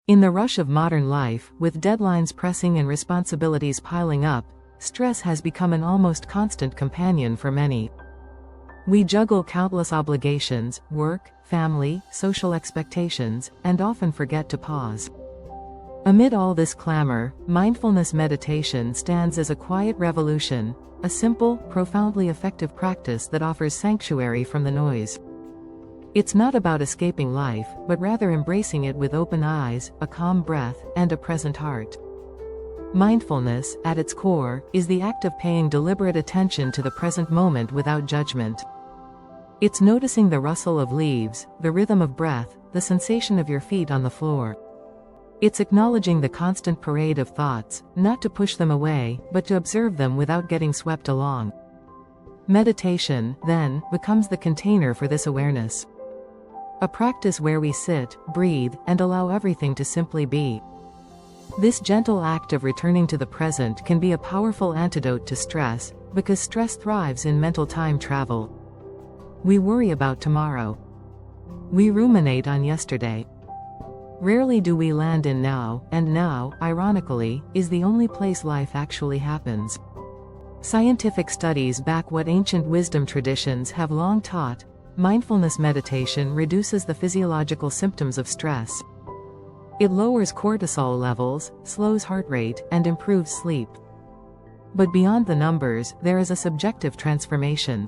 In the rush of modern life, with deadlines pressing and responsibilities piling up, stress has become an almost constant companion for many. We juggle countless obligations, work, family, social expectations, and often forget to pause. Amid all this clamor, mindfulness meditation stands as a quiet revolution, a simple, profoundly effective practice that offers sanctuary from the noise. It's not about escaping life, but rather embracing it with open eyes, a calm breath, and a present heart. Mindfulness, at its core, is the act of paying deliberate attention to the present moment without judgment. It's noticing the rustle of leaves, the rhythm of breath, the sensation of your feet on the floor. It's acknowledging the constant parade of thoughts, not to push them away, but to observe them without getting swept along. Meditation, then, becomes the container for this awareness. A practice where we sit, breathe, and allow everything to simply be. This gentle act of returning to the present can be a powerful antidote to stress, because stress thrives in mental time travel. We worry about tomorrow. We ruminate on yesterday. Rarely do we land in now, and now, ironically, is the only place life actually happens. Scientific studies back what ancient wisdom traditions have long taught: mindfulness meditation reduces the physiological symptoms of stress. It lowers cortisol levels, slows heart rate, and improves sleep. But beyond the numbers, there is a subjective transformation.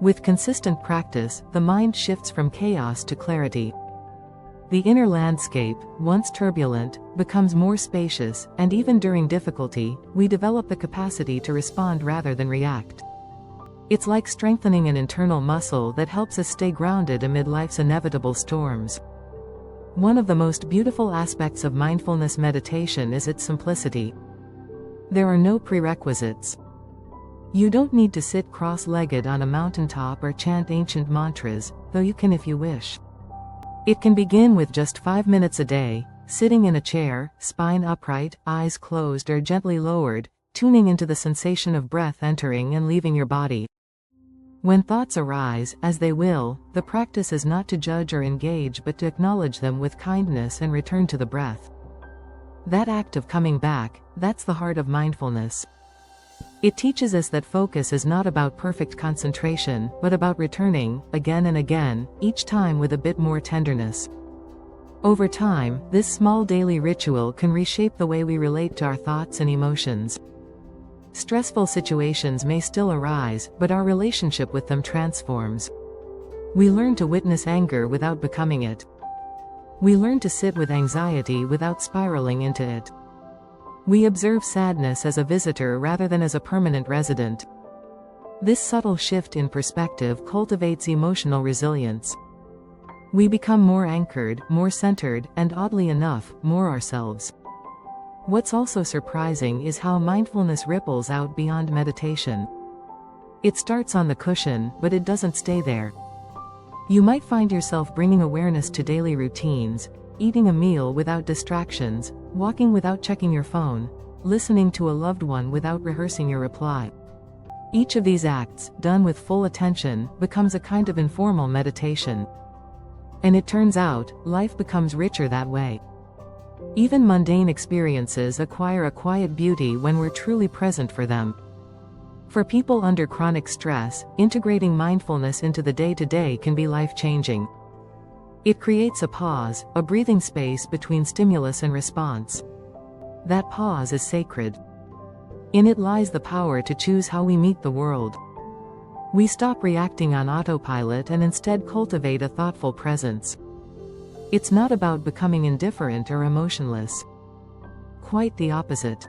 With consistent practice, the mind shifts from chaos to clarity. The inner landscape, once turbulent, becomes more spacious, and even during difficulty, we develop the capacity to respond rather than react. It's like strengthening an internal muscle that helps us stay grounded amid life's inevitable storms. One of the most beautiful aspects of mindfulness meditation is its simplicity. There are no prerequisites. You don't need to sit cross-legged on a mountaintop or chant ancient mantras, though you can if you wish. It can begin with just 5 minutes a day, sitting in a chair, spine upright, eyes closed or gently lowered, tuning into the sensation of breath entering and leaving your body. When thoughts arise, as they will, the practice is not to judge or engage but to acknowledge them with kindness and return to the breath. That act of coming back, that's the heart of mindfulness. It teaches us that focus is not about perfect concentration, but about returning, again and again, each time with a bit more tenderness. Over time, this small daily ritual can reshape the way we relate to our thoughts and emotions. Stressful situations may still arise, but our relationship with them transforms. We learn to witness anger without becoming it. We learn to sit with anxiety without spiraling into it. We observe sadness as a visitor rather than as a permanent resident. This subtle shift in perspective cultivates emotional resilience. We become more anchored, more centered, and oddly enough, more ourselves. What's also surprising is how mindfulness ripples out beyond meditation. It starts on the cushion, but it doesn't stay there. You might find yourself bringing awareness to daily routines, eating a meal without distractions, walking without checking your phone, listening to a loved one without rehearsing your reply. Each of these acts, done with full attention, becomes a kind of informal meditation. And it turns out, life becomes richer that way. Even mundane experiences acquire a quiet beauty when we're truly present for them. For people under chronic stress, integrating mindfulness into the day-to-day can be life-changing. It creates a pause, a breathing space between stimulus and response. That pause is sacred. In it lies the power to choose how we meet the world. We stop reacting on autopilot and instead cultivate a thoughtful presence. It's not about becoming indifferent or emotionless. Quite the opposite.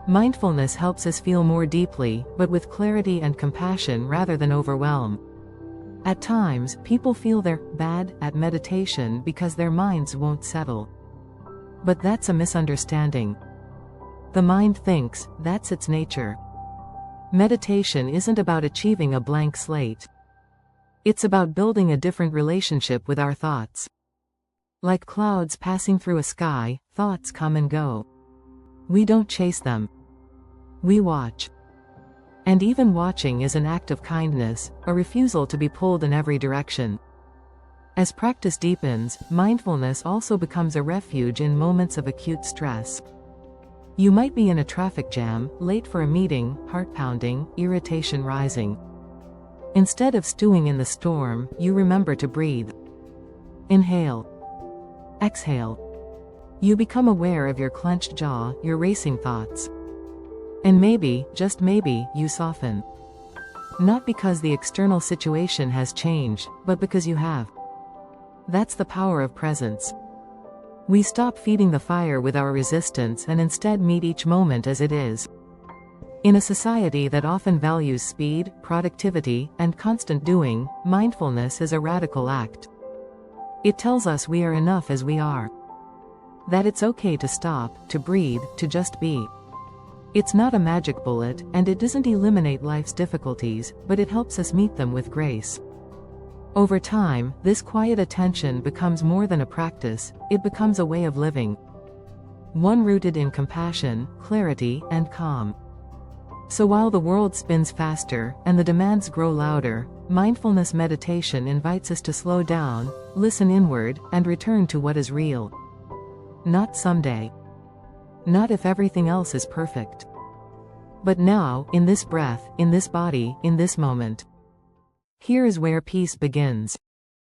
Mindfulness helps us feel more deeply, but with clarity and compassion rather than overwhelm. At times, people feel they're bad at meditation because their minds won't settle. But that's a misunderstanding. The mind thinks, that's its nature. Meditation isn't about achieving a blank slate. It's about building a different relationship with our thoughts. Like clouds passing through a sky, thoughts come and go. We don't chase them. We watch. And even watching is an act of kindness, a refusal to be pulled in every direction. As practice deepens, mindfulness also becomes a refuge in moments of acute stress. You might be in a traffic jam, late for a meeting, heart pounding, irritation rising. Instead of stewing in the storm, you remember to breathe. Inhale. Exhale. You become aware of your clenched jaw, your racing thoughts. And maybe, just maybe, you soften. Not because the external situation has changed, but because you have. That's the power of presence. We stop feeding the fire with our resistance and instead meet each moment as it is. In a society that often values speed, productivity, and constant doing, mindfulness is a radical act. It tells us we are enough as we are. That it's okay to stop, to breathe, to just be. It's not a magic bullet, and it doesn't eliminate life's difficulties, but it helps us meet them with grace. Over time, this quiet attention becomes more than a practice, it becomes a way of living. One rooted in compassion, clarity, and calm. So while the world spins faster, and the demands grow louder, mindfulness meditation invites us to slow down, listen inward, and return to what is real. Not someday. Not if everything else is perfect. But now, in this breath, in this body, in this moment. Here is where peace begins.